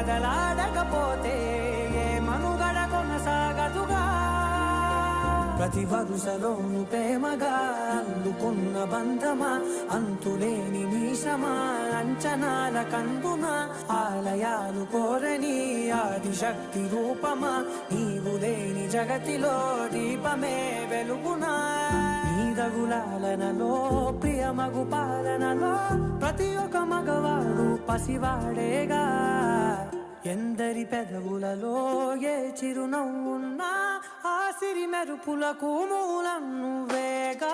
బదలాడకపోతే ఏ మనుగడ కొనసాగదుగా ప్రతి వరుసలోను ప్రేమగా అందుకున్న బంధమా అంతులేని నీశమా అంచనాల కందున ఆలయాలు కోరని ఆదిశక్తి రూపమా నీవు లేని జగతిలో దీపమే వెలుగునా నీదగులాలనలో ప్రియమగు పాలనలో ప్రతి ఒక్క మగవాడు పసివాడేగా ఎందరి పెదవులలో ఏ చిరునవ్వున్నా ఆ సిరి మెరుపులకు మూలం నువ్వేగా